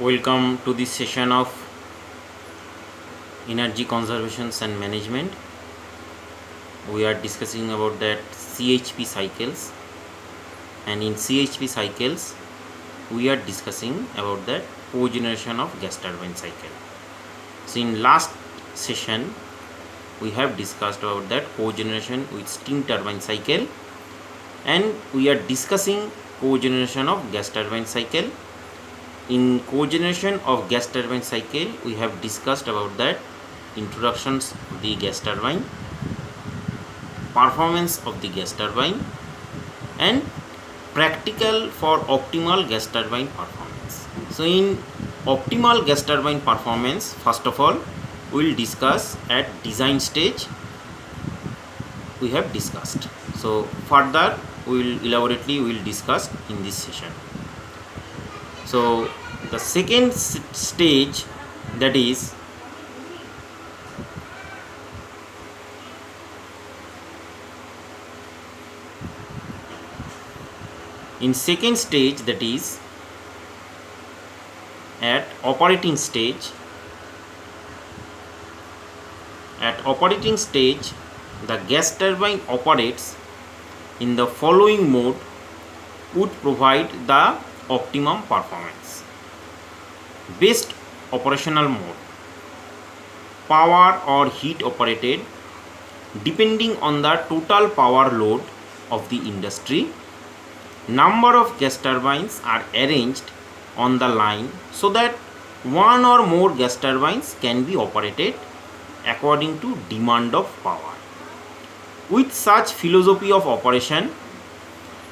Welcome to this session of energy conservation and management. We are discussing about that CHP cycles, and in CHP cycles we are discussing about that cogeneration of gas turbine cycle. So in last session we have discussed about that cogeneration with steam turbine cycle, and we are discussing cogeneration of gas turbine cycle. In cogeneration of gas turbine cycle we have discussed about that introductions of the gas turbine, performance of the gas turbine, and practical for optimal gas turbine performance. So in optimal gas turbine performance, first of all we will discuss at design stage we have discussed. So further we will elaborately we will discuss in this session. So the second stage, that is in second stage, that is at operating stage. At operating stage the gas turbine operates in the following mode would provide the optimum performance. Best operational mode: power or heat operated, depending on the total power load of the industry. Number of gas turbines are arranged on the line so that one or more gas turbines can be operated according to demand of power. With such philosophy of operation,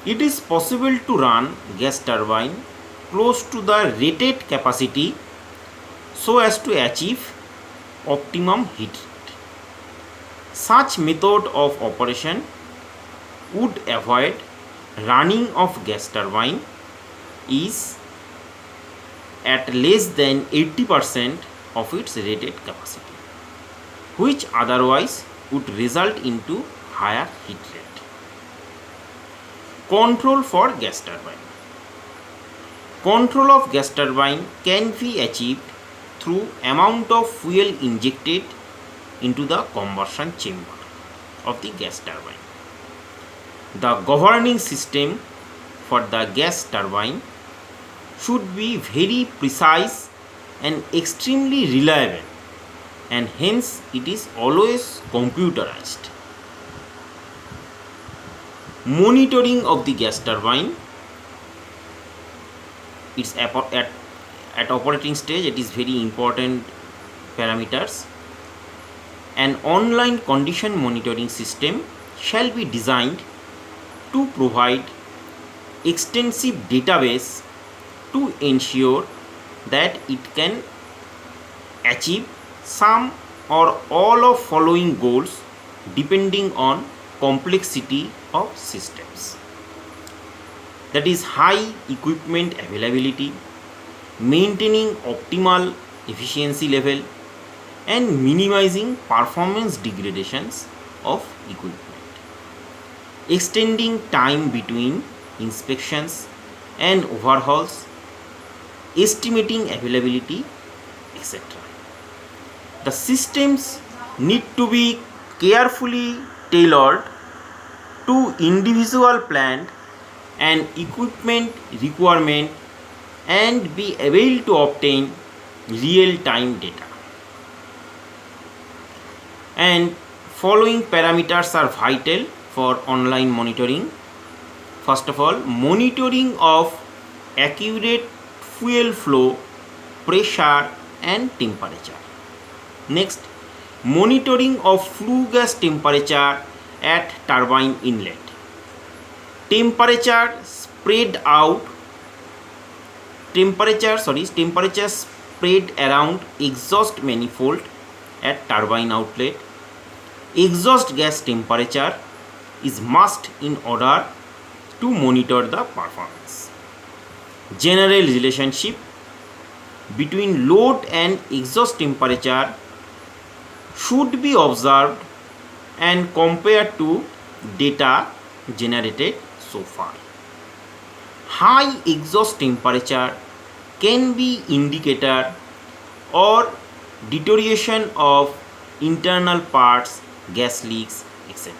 it is possible to run gas turbine close to the rated capacity so as to achieve optimum heat rate. Such method of operation would avoid running of gas turbine is at less than 80% of its rated capacity, which otherwise would result into higher heat rate. Control for gas turbine. Control of gas turbine can be achieved through amount of fuel injected into the combustion chamber of the gas turbine. The governing system for the gas turbine should be very precise and extremely reliable, and hence it is always computerized. Monitoring of the gas turbine, it's at operating stage, it is very important parameters. An online condition monitoring system shall be designed to provide extensive database to ensure that it can achieve some or all of following goals depending on complexity of systems. That is high equipment availability, maintaining optimal efficiency level, and minimizing performance degradations of equipment, extending time between inspections and overhauls, estimating availability, etc. The systems need to be carefully tailored to individual plant and equipment requirement and be able to obtain real-time data. And following parameters are vital for online monitoring. First of all, monitoring of accurate fuel flow, pressure and temperature. Next, monitoring of flue gas temperature at turbine inlet. Temperature spread around exhaust manifold at turbine outlet. Exhaust gas temperature is must in order to monitor the performance. General relationship between load and exhaust temperature should be observed and compared to data generated so far. High exhaust temperature can be indicator or deterioration of internal parts, gas leaks, etc.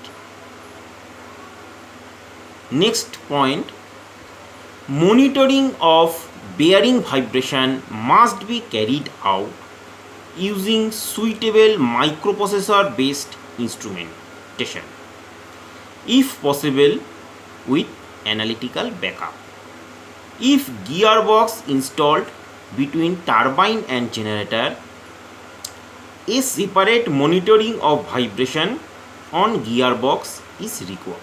Next point, monitoring of bearing vibration must be carried out using suitable microprocessor based instrumentation, if possible with analytical backup. If gearbox installed between turbine and generator, a separate monitoring of vibration on gearbox is required.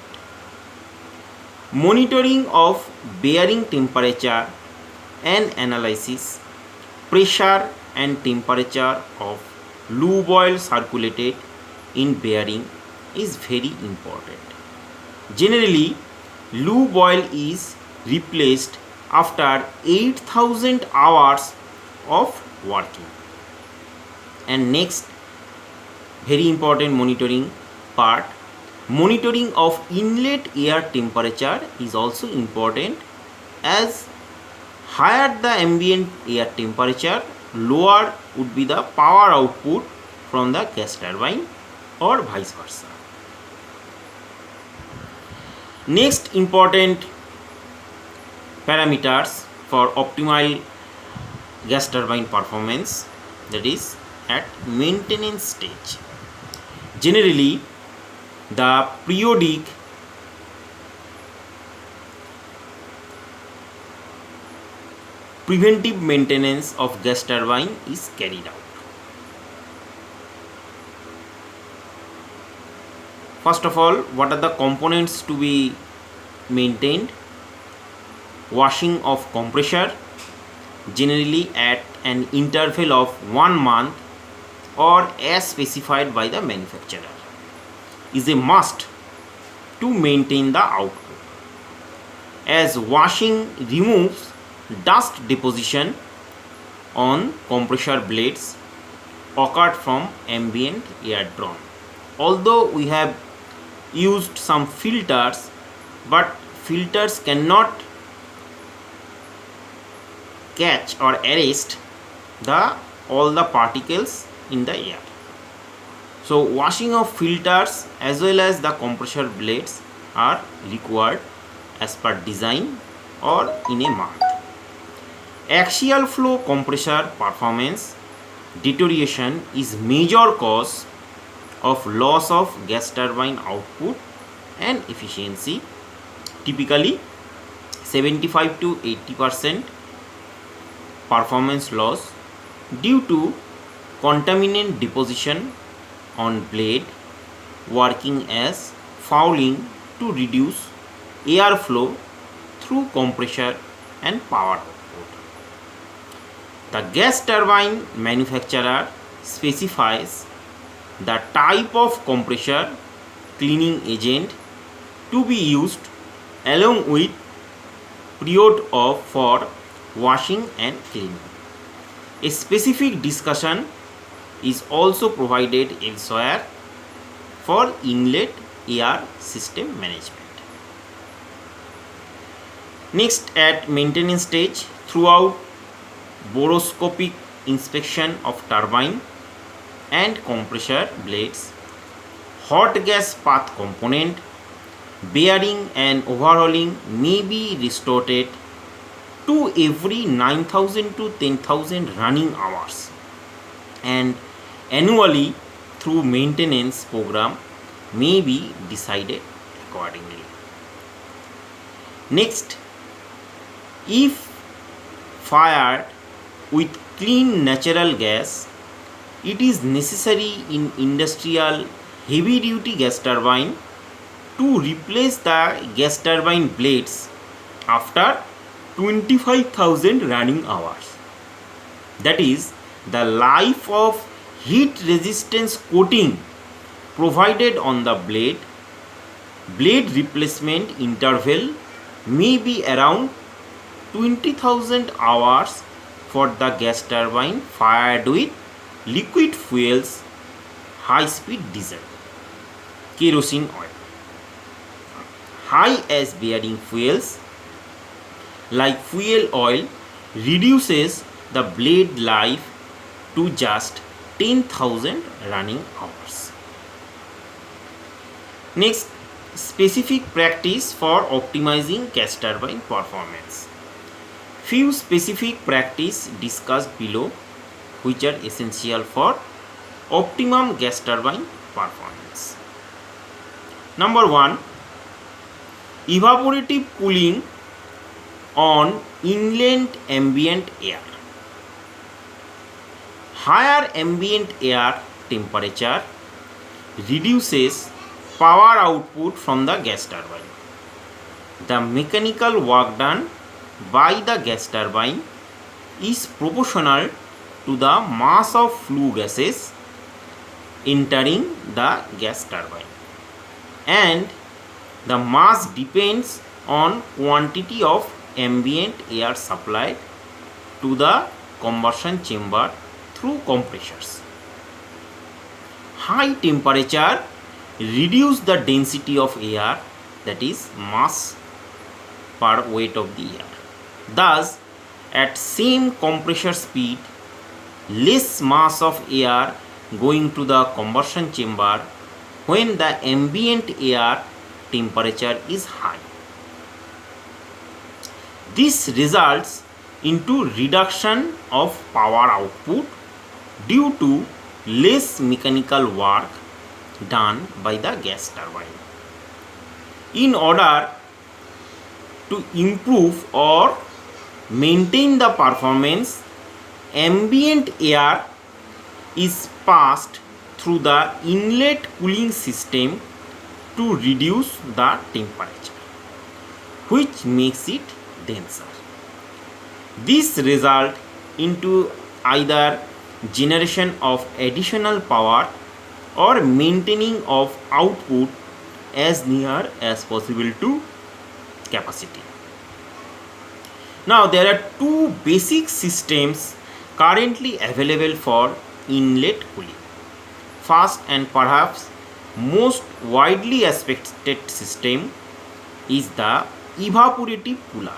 Monitoring of bearing temperature and analysis pressure and temperature of lube oil circulated in bearing is very important. Generally, lube oil is replaced after 8,000 hours of working. And next, very important monitoring part, monitoring of inlet air temperature is also important, as higher the ambient air temperature, lower would be the power output from the gas turbine or vice versa. Next important parameters for optimal gas turbine performance, that is at maintenance stage. Generally, the periodic preventive maintenance of gas turbine is carried out. First of all, what are the components to be maintained? Washing of compressor, generally at an interval of 1 month or as specified by the manufacturer, is a must to maintain the output, as washing removes dust deposition on compressor blades occurred from ambient air drawn. Although we have used some filters, but filters cannot catch or arrest all the particles in the air. So washing of filters as well as the compressor blades are required as per design or in a month. Axial flow compressor performance deterioration is major cause of loss of gas turbine output and efficiency, typically 75 to 80% performance loss due to contaminant deposition on blade working as fouling to reduce airflow through compressor and power output. The gas turbine manufacturer specifies the type of compressor cleaning agent to be used along with period for washing and cleaning. A specific discussion is also provided elsewhere for inlet air system management. Next, at maintenance stage, throughout boroscopic inspection of turbine and compressor blades, hot gas path component, bearing and overhauling may be restored to every 9,000 to 10,000 running hours, and annually through maintenance program may be decided accordingly. Next, if fired with clean natural gas, it is necessary in industrial heavy duty gas turbine to replace the gas turbine blades after 25,000 running hours. That is, the life of heat resistance coating provided on the blade replacement interval may be around 20,000 hours for the gas turbine fired with liquid fuels, high speed diesel, kerosene oil. High as bearing fuels like fuel oil reduces the blade life to just 10,000 running hours. Next, specific practice for optimizing gas turbine performance. Few specific practice discussed below which are essential for optimum gas turbine performance. Number 1, evaporative cooling on inlet ambient air. Higher ambient air temperature reduces power output from the gas turbine. The mechanical work done by the gas turbine is proportional to the mass of flue gases entering the gas turbine, and the mass depends on quantity of ambient air supplied to the combustion chamber through compressors. High temperature reduce the density of air, that is mass per weight of the air. Thus, at same compressor speed, less mass of air going to the combustion chamber when the ambient air temperature is high. This results into reduction of power output due to less mechanical work done by the gas turbine. In order to improve or maintain the performance, ambient air is passed through the inlet cooling system to reduce the temperature, which makes it denser. This results into either generation of additional power or maintaining of output as near as possible to capacity. Now there are two basic systems currently available for inlet cooling. First and perhaps most widely accepted system is the evaporative cooler.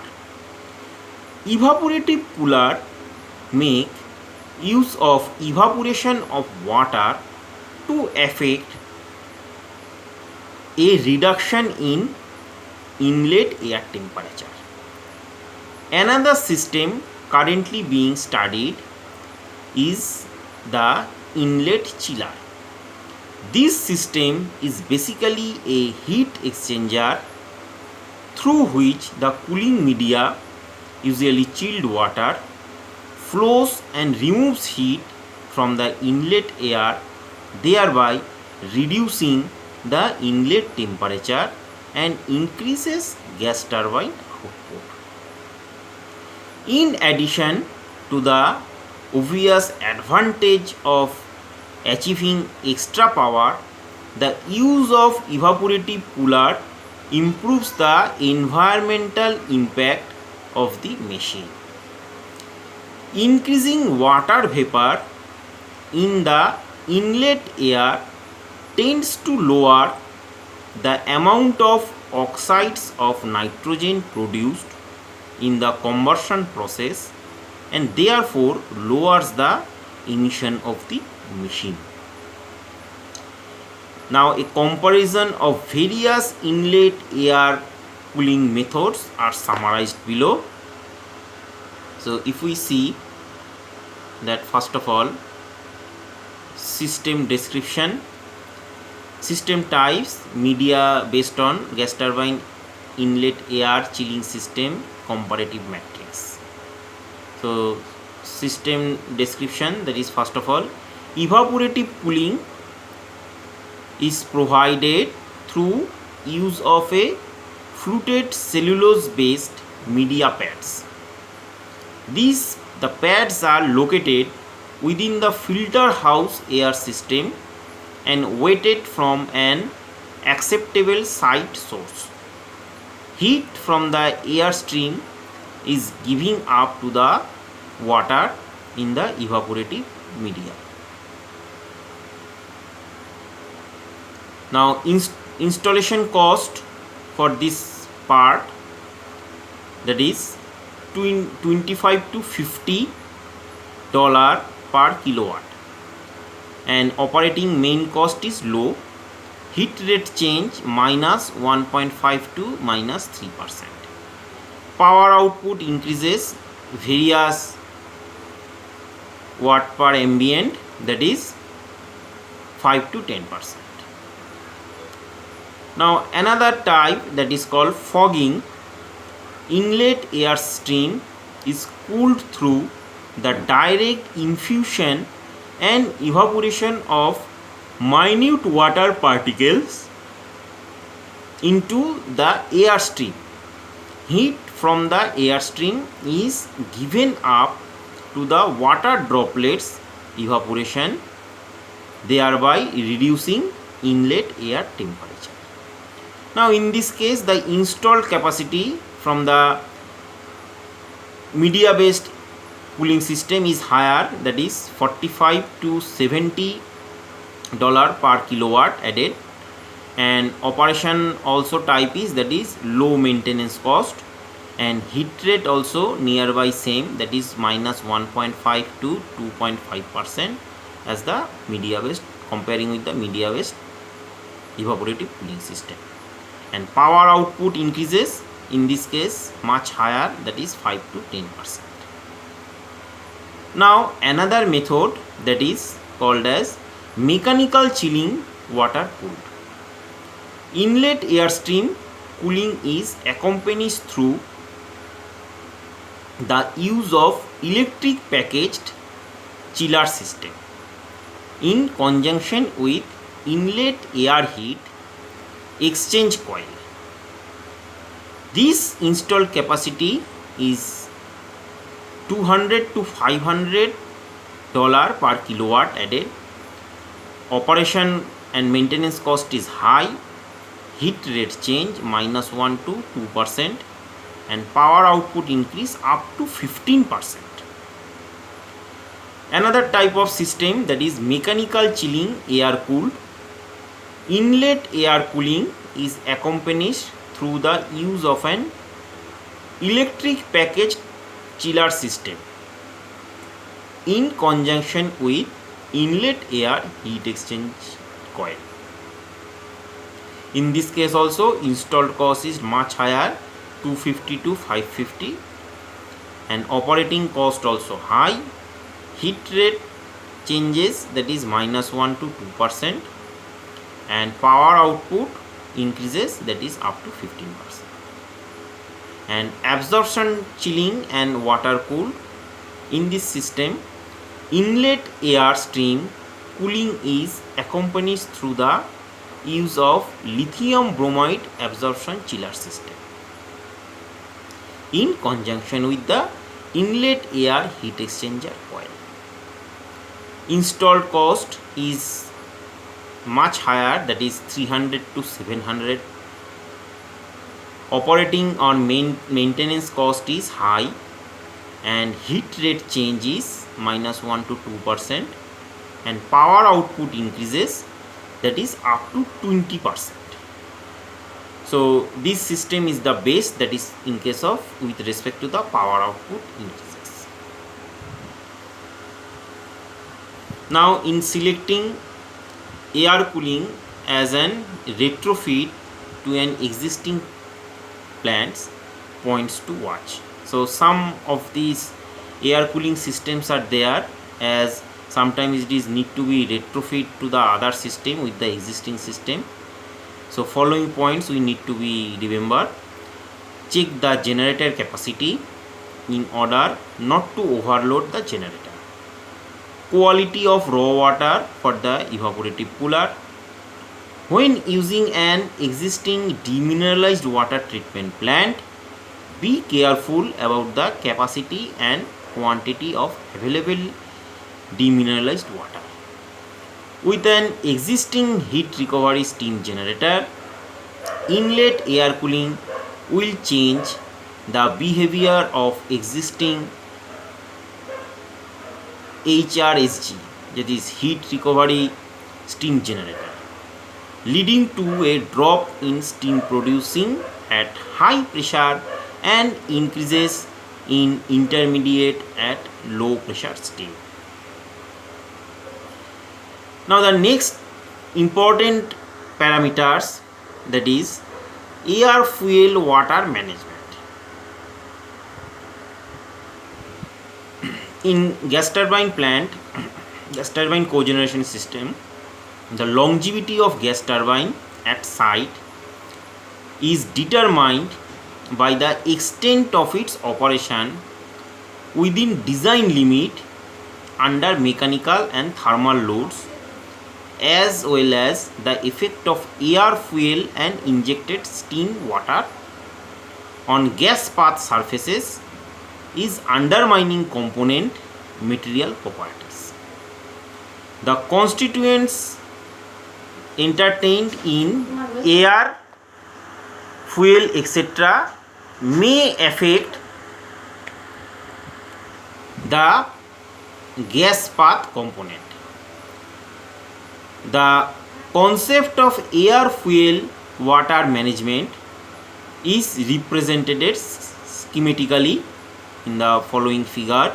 Evaporative cooler make use of evaporation of water to effect a reduction in inlet air temperature. Another system currently being studied is the inlet chiller. This system is basically a heat exchanger through which the cooling media, usually chilled water, flows and removes heat from the inlet air, thereby reducing the inlet temperature and increases gas turbine output. In addition to the obvious advantage of achieving extra power, the use of evaporative cooler improves the environmental impact of the machine. Increasing water vapor in the inlet air tends to lower the amount of oxides of nitrogen produced in the combustion process and therefore lowers the emission of the machine. Now a comparison of various inlet air cooling methods are summarized below. So if we see that, first of all, system description, system types, media based on gas turbine inlet air chilling system, comparative matrix. So system description, that is, first of all, evaporative cooling is provided through use of a fluted cellulose based media pads. The pads are located within the filter house air system and weighted from an acceptable site source. Heat from the air stream is giving up to the water in the evaporative media. Now installation cost for this part, that is between 25 to $50 per kilowatt, and operating main cost is low. Heat rate change minus 1.5 to minus 3%. Power output increases various watt per ambient, that is 5 to 10%. Now another type, that is called fogging. Inlet air stream is cooled through the direct infusion and evaporation of minute water particles into the air stream. Heat from the air stream is given up to the water droplets evaporation, thereby reducing inlet air temperature. Now in this case, the installed capacity from the media based cooling system is higher, that is 45 to $70 per kilowatt added, and operation also type is, that is low maintenance cost, and heat rate also nearby same, that is minus 1.5 to 2.5% as the media based, comparing with the media based evaporative cooling system. And power output increases in this case much higher, that is 5 to 10%. Now another method, that is called as mechanical chilling water cooled. Inlet airstream cooling is accompanied through the use of electric packaged chiller system in conjunction with inlet air heat exchange coil. This installed capacity is $200 to $500 per kilowatt added. Operation and maintenance cost is high. Heat rate change minus 1 to 2%, and power output increase up to 15%. Another type of system, that is mechanical chilling air cooled. Inlet air cooling is accompanied through the use of an electric packaged chiller system in conjunction with inlet air heat exchange coil. In this case also installed cost is much higher, 250 to 550, and operating cost also high. Heat rate changes, that is minus 1 to 2%, and power output increases, that is up to 15%. And absorption chilling and water cooled. In this system, inlet air stream cooling is accompanied through the use of lithium bromide absorption chiller system in conjunction with the inlet air heat exchanger coil. Installed cost is much higher, that is 300 to 700. Operating or maintenance cost is high, and heat rate change is minus 1 to 2%, and power output increases, that is up to 20%. So this system is the best, that is in case of with respect to the power output increases. Now in selecting air cooling as an retrofit to an existing plants, points to watch. So some of these air cooling systems are there, as sometimes it is need to be retrofit to the other system with the existing system. So following points we need to be remember. Check the generator capacity in order not to overload the generator. Quality of raw water for the evaporative cooler. When using an existing demineralized water treatment plant, be careful about the capacity and quantity of available demineralized water. With an existing heat recovery steam generator, inlet air cooling will change the behavior of existing HRSG, that is heat recovery steam generator, leading to a drop in steam producing at high pressure and increases in intermediate at low pressure steam. Now the next important parameters, that is air fuel water management. In gas turbine plant, gas turbine cogeneration system, the longevity of gas turbine at site is determined by the extent of its operation within design limit under mechanical and thermal loads, as well as the effect of air fuel and injected steam water on gas path surfaces is undermining component material properties. The constituents entertained in air, fuel, etc. may affect the gas path component. The concept of air fuel water management is represented schematically in the following figure,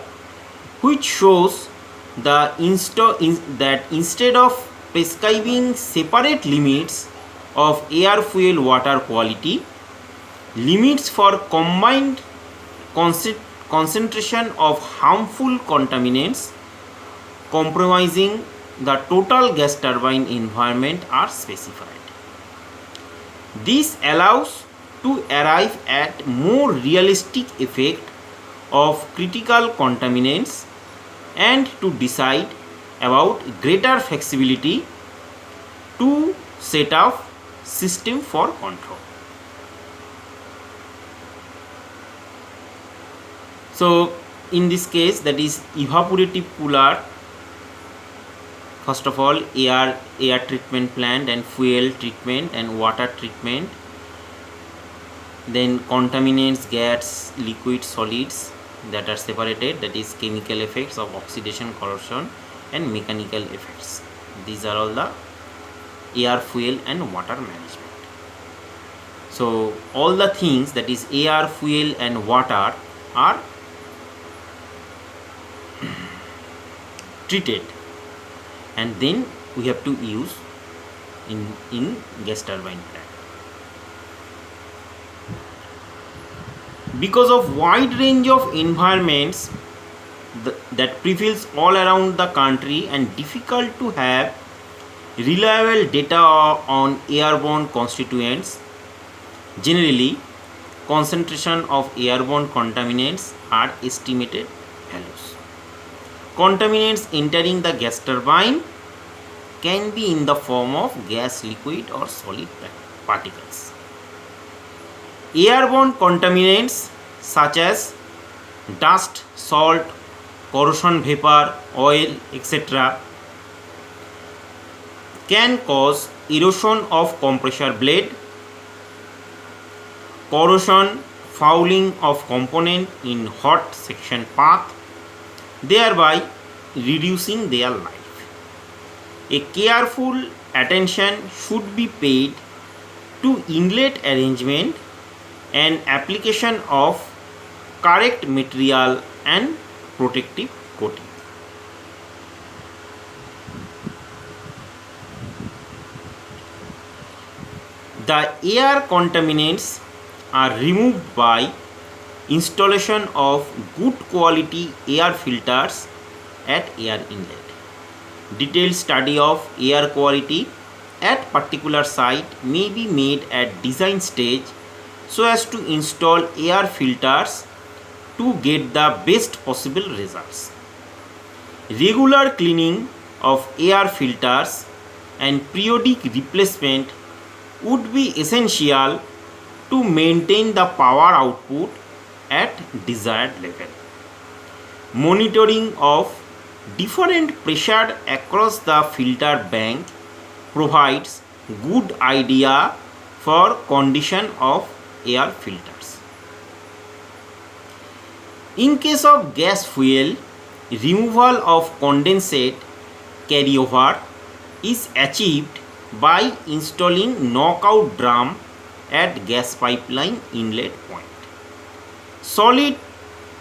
which shows that instead of prescribing separate limits of air fuel water quality, limits for combined concentration of harmful contaminants compromising the total gas turbine environment are specified. This allows to arrive at more realistic effect of critical contaminants and to decide about greater flexibility to set up system for control. So in this case, that is evaporative cooler, first of all air treatment plant and fuel treatment and water treatment, then contaminants, gas, liquid, solids that are separated, that is chemical effects of oxidation, corrosion and mechanical effects. These are all the air, fuel and water management. So all the things, that is air, fuel and water, are treated and then we have to use in gas turbine plant. Because of wide range of environments that prevails all around the country and difficult to have reliable data on airborne constituents, generally concentration of airborne contaminants are estimated values. Contaminants entering the gas turbine can be in the form of gas, liquid or solid particles. Airborne contaminants such as dust, salt, corrosion vapor, oil, etc. can cause erosion of compressor blade, corrosion, fouling of component in hot section path, thereby reducing their life. A careful attention should be paid to inlet arrangement and application of correct material and protective coating. The air contaminants are removed by installation of good quality air filters at air inlet. Detailed study of air quality at particular site may be made at design stage so as to install air filters to get the best possible results. Regular cleaning of air filters and periodic replacement would be essential to maintain the power output at desired level. Monitoring of different pressure across the filter bank provides good idea for condition of air filters. In case of gas fuel, removal of condensate carryover is achieved by installing knockout drum at gas pipeline inlet point. Solid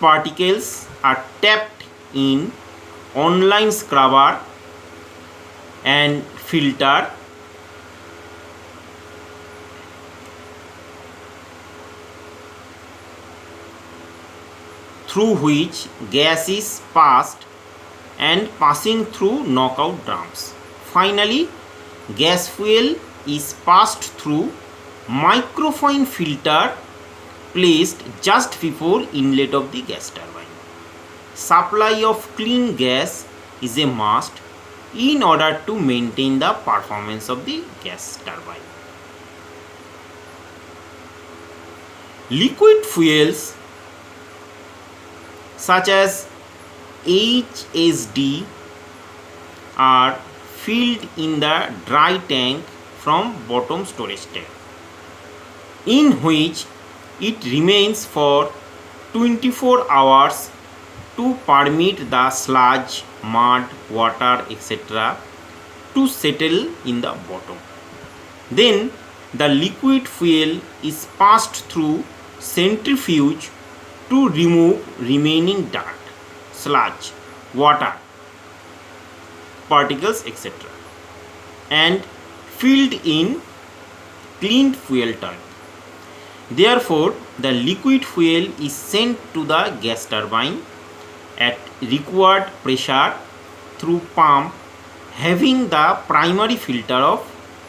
particles are tapped in online scrubber and filter through which gas is passed and passing through knockout drums. Finally, gas fuel is passed through microfine filter placed just before inlet of the gas turbine. Supply of clean gas is a must in order to maintain the performance of the gas turbine. Liquid fuels such as HSD are filled in the dry tank from bottom storage tank, in which it remains for 24 hours to permit the sludge, mud, water, etc. to settle in the bottom. Then the liquid fuel is passed through centrifuge to remove remaining dirt, sludge, water, particles, etc. and filled in cleaned fuel tank. Therefore, the liquid fuel is sent to the gas turbine at required pressure through pump having the primary filter of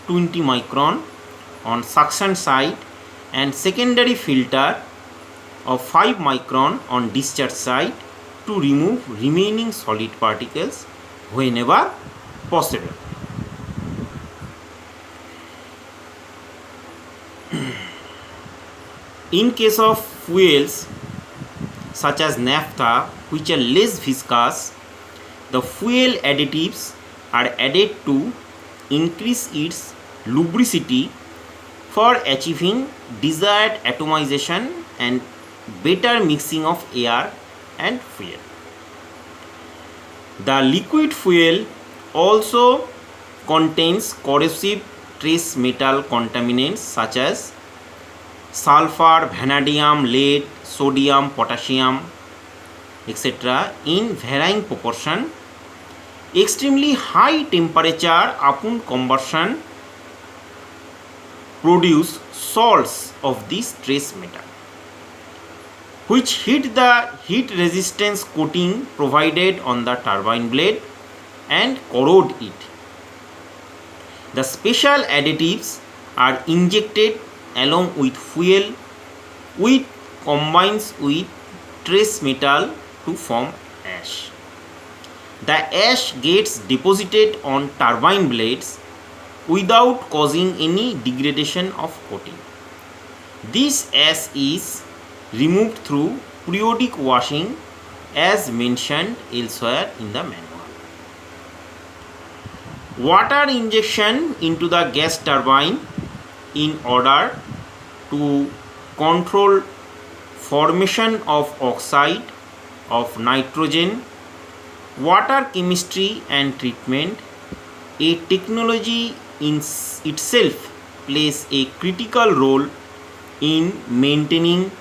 20 micron on suction side and secondary filter of 5 micron on discharge side to remove remaining solid particles whenever possible. In case of fuels such as naphtha, which are less viscous, the fuel additives are added to increase its lubricity for achieving desired atomization and better mixing of air and fuel. The liquid fuel also contains corrosive trace metal contaminants such as sulfur, vanadium, lead, sodium, potassium, etc. in varying proportion. Extremely high temperature upon conversion produce salts of this trace metal, which hit the heat resistance coating provided on the turbine blade and corrode it. The special additives are injected along with fuel, which combines with trace metal to form ash. The ash gets deposited on turbine blades without causing any degradation of coating. This ash is removed through periodic washing as mentioned elsewhere in the manual. Water injection into the gas turbine in order to control formation of oxide of nitrogen, water chemistry and treatment, a technology in itself plays a critical role in maintaining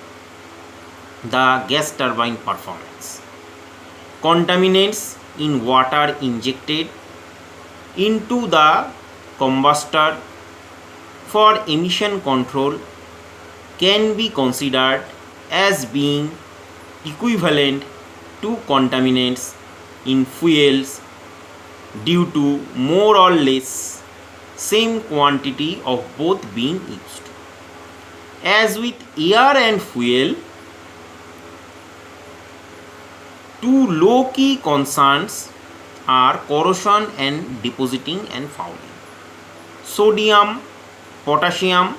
the gas turbine performance. Contaminants in water injected into the combustor for emission control can be considered as being equivalent to contaminants in fuels due to more or less same quantity of both being used. As with air and fuel, two low-key concerns are corrosion and depositing and fouling. Sodium, potassium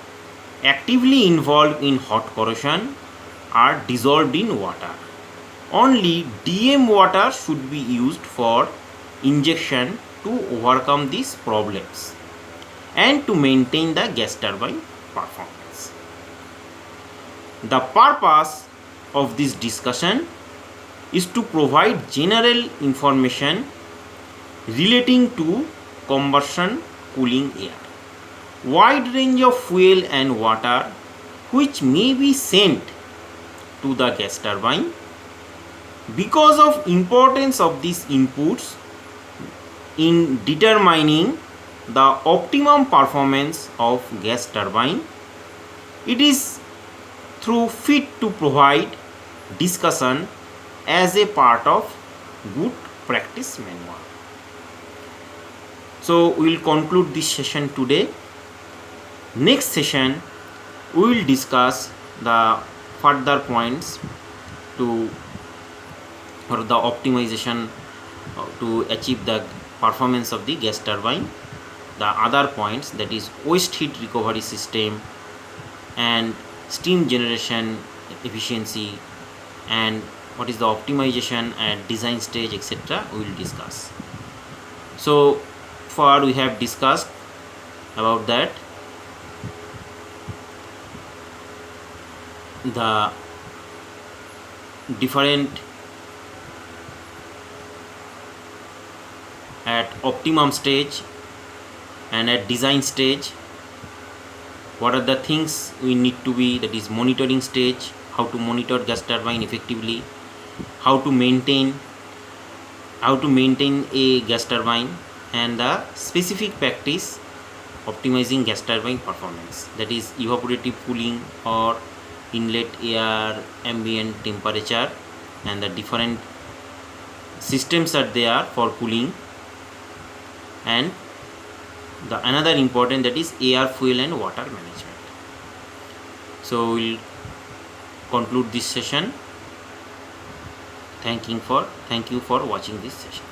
actively involved in hot corrosion are dissolved in water. Only DM water should be used for injection to overcome these problems and to maintain the gas turbine performance. The purpose of this discussion is to provide general information relating to combustion cooling air. Wide range of fuel and water which may be sent to the gas turbine Because of importance of these inputs in determining the optimum performance of gas turbine, it is through fit to provide discussion as a part of good practice manual. So we will conclude this session today. Next session we will discuss the further points to or the optimization to achieve the performance of the gas turbine, the other points, that is waste heat recovery system and steam generation efficiency, and what is the optimization at design stage, etc. we will discuss. So far we have discussed about that, the different at optimum stage and at design stage, what are the things we need to be, that is monitoring stage, how to monitor gas turbine effectively, how to maintain a gas turbine, and the specific practice optimizing gas turbine performance, that is evaporative cooling or inlet air ambient temperature, and the different systems are there for cooling, and the another important, that is air, fuel and water management. So we'll conclude this session. Thank you for watching this session.